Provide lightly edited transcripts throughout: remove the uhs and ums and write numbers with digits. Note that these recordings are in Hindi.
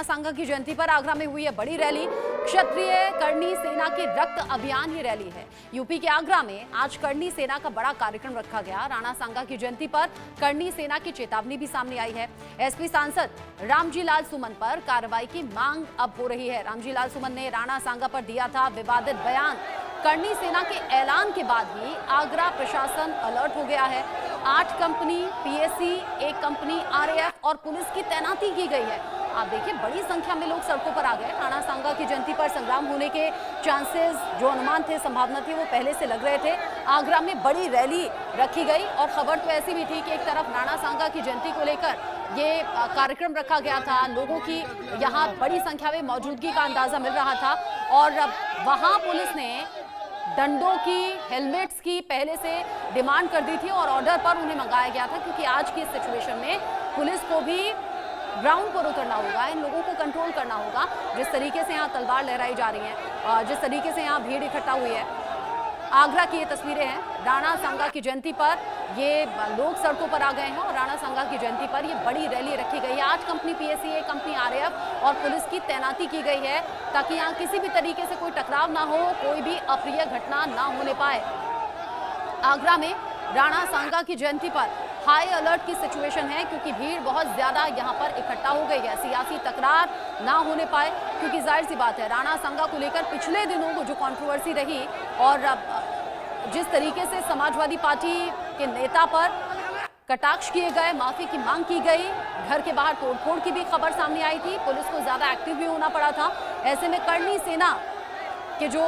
सांगा की जयंती पर आगरा में हुई है बड़ी रैली। क्षत्रिय करनी सेना की रक्त अभियान ये रैली है। यूपी के आगरा में आज करनी सेना का बड़ा कार्यक्रम रखा गया। राणा सांगा की जयंती पर करनी सेना की चेतावनी भी सामने आई है। एसपी सांसद रामजी लाल सुमन पर कार्रवाई की मांग अब हो रही है। रामजी लाल सुमन ने राणा सांगा पर दिया था विवादित बयान। करनी सेना के ऐलान के बाद ही आगरा प्रशासन अलर्ट हो गया है। 8 कंपनी पीएसी, 1 कंपनी आरएएफ और पुलिस की तैनाती की गई है। आप देखिए बड़ी संख्या में लोग सड़कों पर आ गए। राणा सांगा की जयंती पर संग्राम होने के चांसेस, जो अनुमान थे, संभावना थी, वो पहले से लग रहे थे। आगरा में बड़ी रैली रखी गई और खबर तो ऐसी भी थी कि एक तरफ राणा सांगा की जयंती को लेकर ये कार्यक्रम रखा गया था। लोगों की यहाँ बड़ी संख्या में मौजूदगी का अंदाजा मिल रहा था और वहाँ पुलिस ने डंडों की, हेलमेट्स की पहले से डिमांड कर दी थी और ऑर्डर पर उन्हें मंगाया गया था, क्योंकि आज की सिचुएशन में पुलिस को भी ग्राउंड पर उतरना होगा, इन लोगों को कंट्रोल करना होगा। जिस तरीके से यहाँ तलवार लहराई जा रही है, जिस तरीके से यहाँ भीड़ इकट्ठा हुई है। आगरा की ये तस्वीरें हैं। राणा सांगा की जयंती पर ये लोग सड़कों पर आ गए हैं और राणा सांगा की जयंती पर ये बड़ी रैली रखी गई है। 8 कंपनी पीएसी, 1 कंपनी आरएएफ और पुलिस की तैनाती की गई है, ताकि यहाँ किसी भी तरीके से कोई टकराव ना हो, कोई भी अप्रिय घटना ना होने पाए। आगरा में राणा सांगा की जयंती पर हाई अलर्ट की सिचुएशन है, क्योंकि भीड़ बहुत ज्यादा यहाँ पर इकट्ठा हो गई है। सियासी तकरार ना होने पाए, क्योंकि जाहिर सी बात है राणा सांगा को लेकर पिछले दिनों को जो कंट्रोवर्सी रही और जिस तरीके से समाजवादी पार्टी के नेता पर कटाक्ष किए गए, माफी की मांग की गई, घर के बाहर तोड़फोड़ की भी खबर सामने आई थी, पुलिस को ज्यादा एक्टिव भी होना पड़ा था। ऐसे में करनी सेना के जो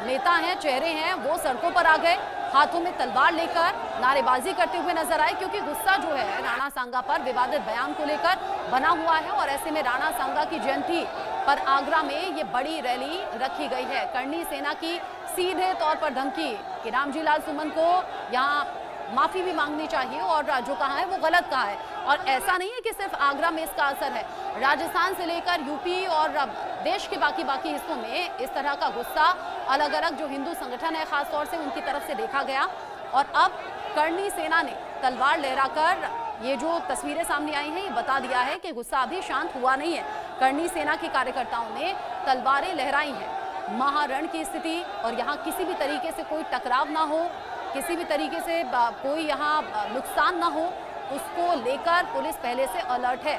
नेता हैं, चेहरे हैं, वो सड़कों पर आ गए, हाथों में तलवार लेकर नारेबाजी करते हुए नजर आए, क्योंकि गुस्सा जो है राणा सांगा पर विवादित बयान को लेकर बना हुआ है। और ऐसे में राणा सांगा की जयंती पर आगरा में ये बड़ी रैली रखी गई है। करनी सेना की सीधे तौर पर धमकी कि रामजी लाल सुमन को यहाँ माफी भी मांगनी चाहिए और जो कहा है वो गलत कहा है। और ऐसा नहीं है कि सिर्फ आगरा में इसका असर है, राजस्थान से लेकर यूपी और देश के बाकी हिस्सों में इस तरह का गुस्सा अलग अलग जो हिंदू संगठन है खासतौर से उनकी तरफ से देखा गया। और अब करनी सेना ने तलवार लहराकर ये जो तस्वीरें सामने आई हैं, ये बता दिया है कि गुस्सा अभी शांत हुआ नहीं है। करनी सेना के कार्यकर्ताओं ने तलवारें लहराई हैं। महारण की स्थिति और यहाँ किसी भी तरीके से कोई टकराव ना हो, किसी भी तरीके से कोई यहाँ नुकसान ना हो, उसको लेकर पुलिस पहले से अलर्ट है।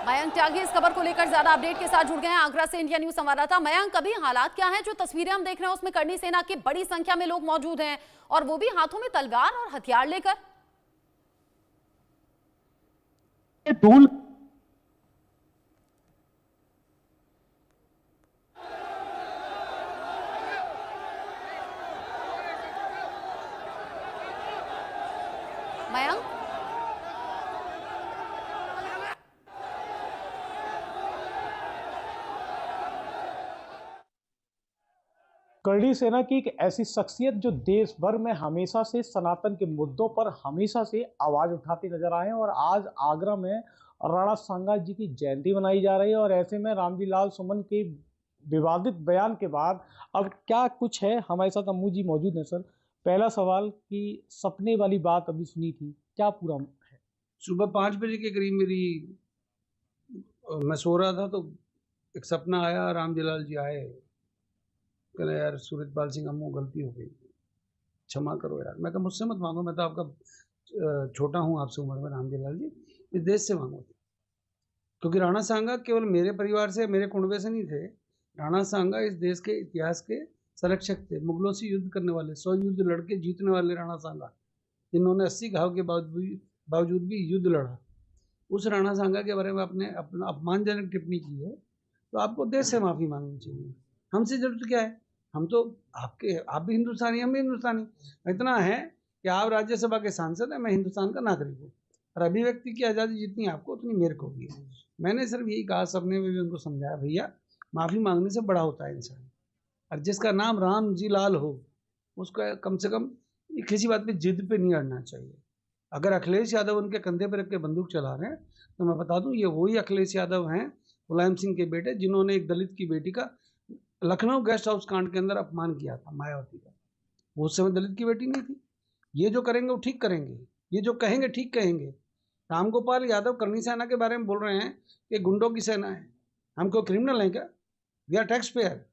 मयंक त्यागी इस खबर को लेकर ज्यादा अपडेट के साथ जुड़ गए हैं आगरा से इंडिया न्यूज संवाददाता मयंक। अभी हालात क्या हैं? जो तस्वीरें हम देख रहे हैं उसमें करनी सेना की बड़ी संख्या में लोग मौजूद हैं और वो भी हाथों में तलवार और हथियार लेकर। मयंक, करनी सेना की एक ऐसी शख्सियत जो देश भर में हमेशा से सनातन के मुद्दों पर हमेशा से आवाज उठाती नजर आए हैं और आज आगरा में राणा सांगा जी की जयंती मनाई जा रही है। और ऐसे में रामजी लाल सुमन के विवादित बयान के बाद अब क्या कुछ है, हमारे साथ अम्मू जी मौजूद हैं। सर, पहला सवाल कि सपने वाली बात अभी सुनी थी, क्या पूरा है? सुबह 5 बजे के करीब मैं सो रहा था तो एक सपना आया, रामजी लाल जी आए, कहना यार सूरजपाल सिंह अम्मू गलती हो गई, क्षमा करो यार। मैं कहा मुझसे मत मांगो, मैं तो आपका छोटा हूँ आपसे उम्र में रामजी लाल जी, इस देश से मांगो। क्योंकि राणा सांगा केवल मेरे परिवार से, मेरे कुंबे से नहीं थे। राणा सांगा इस देश के इतिहास के संरक्षक थे, मुगलों से युद्ध करने वाले, 100 युद्ध लड़के जीतने वाले राणा सांगा, जिन्होंने 80 घाव के बावजूद भी युद्ध लड़ा। उस राणा सांगा के बारे में अपना अपमानजनक टिप्पणी की है, तो आपको देश से माफ़ी मांगनी चाहिए। हमसे जरूरत क्या है? हम तो आप भी हिंदुस्तानी, हम भी हिंदुस्तानी। इतना है कि आप राज्यसभा के सांसद हैं, मैं हिंदुस्तान का नागरिक हूँ और अभिव्यक्ति की आज़ादी जितनी आपको उतनी मेरे को भी है। मैंने सिर्फ यही कहा, सपने में भी उनको समझाया, भैया माफ़ी मांगने से बड़ा होता है इंसान, और जिसका नाम राम जी लाल हो उसका कम से कम किसी बात पे जिद पे नहीं अड़ना चाहिए। अगर अखिलेश यादव उनके कंधे पर रख के बंदूक चला रहे हैं तो मैं बता दूं, ये वही अखिलेश यादव हैं, मुलायम सिंह के बेटे, जिन्होंने एक दलित की बेटी का लखनऊ गेस्ट हाउस कांड के अंदर अपमान किया था, मायावती का। वो उस समय दलित की बेटी नहीं थी। ये जो करेंगे वो ठीक करेंगे, ये जो कहेंगे ठीक कहेंगे। रामगोपाल यादव करनी सेना के बारे में बोल रहे हैं कि गुंडों की सेना है। हम कोई क्रिमिनल हैं क्या? वी आर टैक्स पेयर,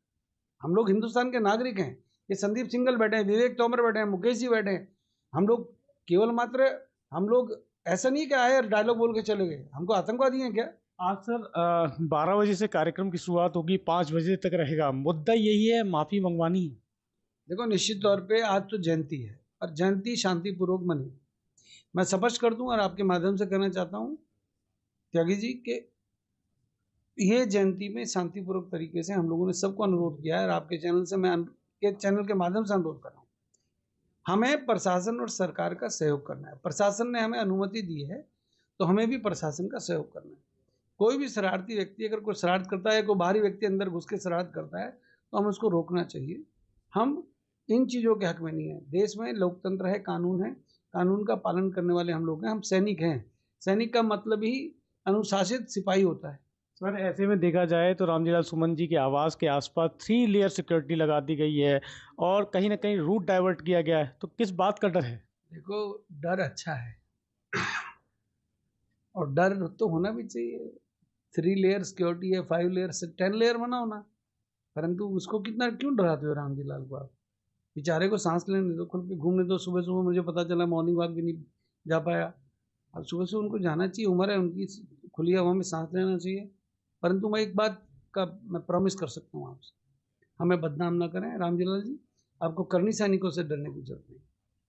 हम लोग हिंदुस्तान के नागरिक हैं। ये संदीप सिंघल बैठे हैं, विवेक तोमर बैठे हैं, मुकेश जी बैठे हैं। हम लोग केवल मात्र हम लोग ऐसा नहीं कि आए और डायलॉग बोल के चले गए। हमको आतंकवादी हैं क्या? आज सर 12 बजे से कार्यक्रम की शुरुआत होगी, 5 बजे तक रहेगा। मुद्दा यही है, माफी मंगवानी है। देखो, निश्चित तौर पे आज तो जयंती है और जयंती शांतिपूर्वक मनी। मैं स्पष्ट कर दूं और आपके माध्यम से कहना चाहता हूं त्यागी जी कि ये जयंती में शांतिपूर्वक तरीके से हम लोगों ने सबको अनुरोध किया है और आपके चैनल से के चैनल के माध्यम से अनुरोध कर रहा हूँ, हमें प्रशासन और सरकार का सहयोग करना है। प्रशासन ने हमें अनुमति दी है तो हमें भी प्रशासन का सहयोग करना है। कोई भी शरारती व्यक्ति अगर कोई शरारत करता है, कोई बाहरी व्यक्ति अंदर घुस के शरारत करता है तो हमें उसको रोकना चाहिए। हम इन चीज़ों के हक में नहीं है। देश में लोकतंत्र है, कानून है, कानून का पालन करने वाले हम लोग हैं। हम सैनिक हैं। सैनिक का मतलब ही अनुशासित सिपाही होता है। सर ऐसे में देखा जाए तो रामजीलाल सुमन जी के आवास के आसपास 3 लेयर सिक्योरिटी लगा दी गई है और कहीं ना कहीं रूट डाइवर्ट किया गया है, तो किस बात का डर है? देखो, डर अच्छा है और डर तो होना भी चाहिए। 3 लेयर सिक्योरिटी है, 5 लेयर से 10 लेयर बनाओ ना, परंतु उसको कितना क्यों डराते हो रामजीलाल को? आप बेचारे को सांस लेने दो, खुल के घूमने दो। सुबह सुबह मुझे पता चला मॉर्निंग वॉक भी नहीं जा पाया। अब सुबह से उनको जाना चाहिए, उम्र है उनकी, खुली हवा में सांस लेना चाहिए। परंतु मैं एक बात का मैं प्रॉमिस कर सकता हूँ आपसे, हमें बदनाम ना करें। रामजीलाल जी, आपको करनी सैनिकों से डरने की जरूरत नहीं।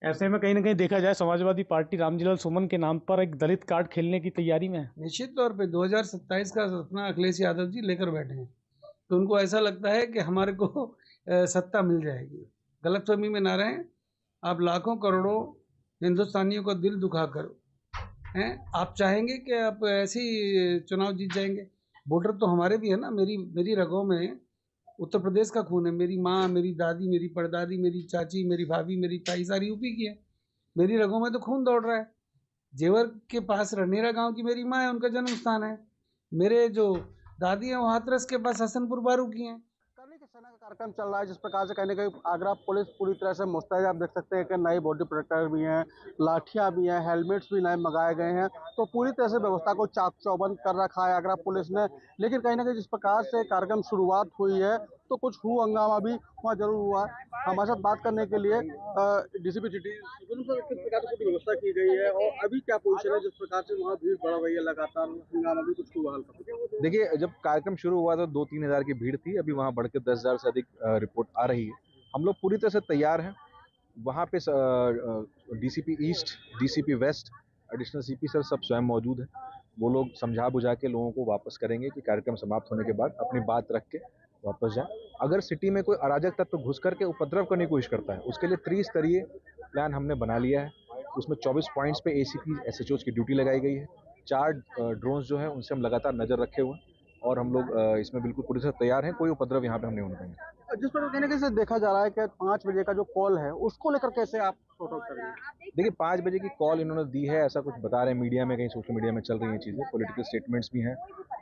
ऐसे में कहीं ना कहीं देखा जाए समाजवादी पार्टी रामजीलाल सुमन के नाम पर एक दलित कार्ड खेलने की तैयारी में है। निश्चित तौर पे 2027 का सपना अखिलेश यादव जी लेकर बैठे हैं, तो उनको ऐसा लगता है कि हमारे को सत्ता मिल जाएगी। गलतफहमी में ना रहें। आप लाखों करोड़ों हिंदुस्तानियों को दिल दुखाकर हैं, आप चाहेंगे कि आप ऐसे ही चुनाव जीत जाएंगे? वोटर तो हमारे भी है ना। मेरी रगों में उत्तर प्रदेश का खून है। मेरी माँ, मेरी दादी, मेरी परदादी, मेरी चाची, मेरी भाभी, मेरी ताई सारी यूपी की है। मेरी रगों में तो खून दौड़ रहा है। जेवर के पास रनेरा गांव की मेरी माँ है, उनका जन्म स्थान है। मेरे जो दादी हैं वो हाथरस के पास हसनपुर बारू की हैं। करनी की सेना का कार्यक्रम चल रहा है, जिस प्रकार से कहीं ना कहीं आगरा पुलिस पूरी तरह से मुस्तैद है। आप देख सकते हैं कि नए बॉडी प्रोटेक्टर भी हैं, लाठियां भी हैं, हेलमेट्स भी नए मंगाए गए हैं। तो पूरी तरह से व्यवस्था को चाक चौबंद कर रखा है आगरा पुलिस ने। लेकिन कहीं ना कहीं जिस प्रकार से कार्यक्रम शुरुआत हुई है तो कुछ हंगामा भी वहाँ जरूर हुआ। हमारे साथ बात करने के लिए डीसीपी सिटी किस प्रकार से पूरी व्यवस्था की गई है और अभी क्या पोजीशन है, जिस प्रकार से वहाँ भीड़ बढ़ रही है, लगातार हंगामा भी कुछ हुआ हल्का? देखिए, जब कार्यक्रम शुरू हुआ तो 2-3 हज़ार की भीड़ थी। अभी वहाँ बढ़ के 10 हज़ार से अधिक रिपोर्ट आ रही है। हम लोग पूरी तरह से तैयार हैं। वहाँ पे DCP east, DCP waste, additional CP sir सब स्वयं मौजूद हैं। वो लोग समझा बुझा के लोगों को वापस करेंगे कि कार्यक्रम समाप्त होने के बाद अपनी बात रख के वापस जाएं। अगर सिटी में कोई अराजक तत्व घुस करके उपद्रव करने की कोशिश करता है, उसके लिए त्रिस्तरीय प्लान हमने बना लिया है। उसमें 24 पॉइंट्स पे एसीपी, एसएचओज की ड्यूटी लगाई गई है। 4 ड्रोन्स जो है उनसे हम लगातार नजर रखे हुए हैं और हम लोग इसमें बिल्कुल पूरी तरह तैयार हैं। कोई उपद्रव यहाँ पे हम नहीं होने देंगे। जिस पर कहने के से देखा जा रहा है कि 5 बजे का जो कॉल है उसको लेकर कैसे आप सॉर्ट आउट करेंगे? देखिए, 5 बजे की कॉल इन्होंने दी है, ऐसा कुछ बता रहे हैं मीडिया में, कहीं सोशल मीडिया में चल रही हैं चीज़ें, पॉलिटिकल स्टेटमेंट्स भी हैं,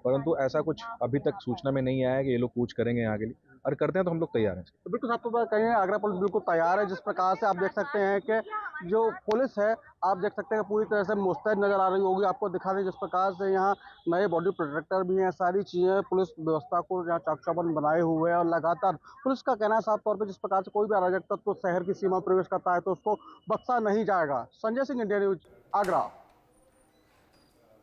परंतु ऐसा कुछ अभी तक सूचना में नहीं आया है कि ये लोग कूच करेंगे यहाँ के लिए। और करते हैं तो हम लोग तैयार हैं। तो बिल्कुल आपको बात कहें, आगरा पुलिस बिल्कुल तैयार है। जिस प्रकार से आप देख सकते हैं कि जो पुलिस है, आप देख सकते हैं पूरी तरह से मुस्तैद नजर आ रही होगी। आपको दिखा दें जिस प्रकार से यहाँ नए बॉडी प्रोटेक्टर भी हैं, सारी चीज़ें पुलिस व्यवस्था को यहाँ चाक चौबंद बनाए हुए हैं। और लगातार पुलिस का कहना है साफ तौर पर, जिस प्रकार से कोई भी अराजक तत्व तो शहर की सीमा प्रवेश करता है तो उसको बख्शा नहीं जाएगा। Sanjay Singh, India news, Agra.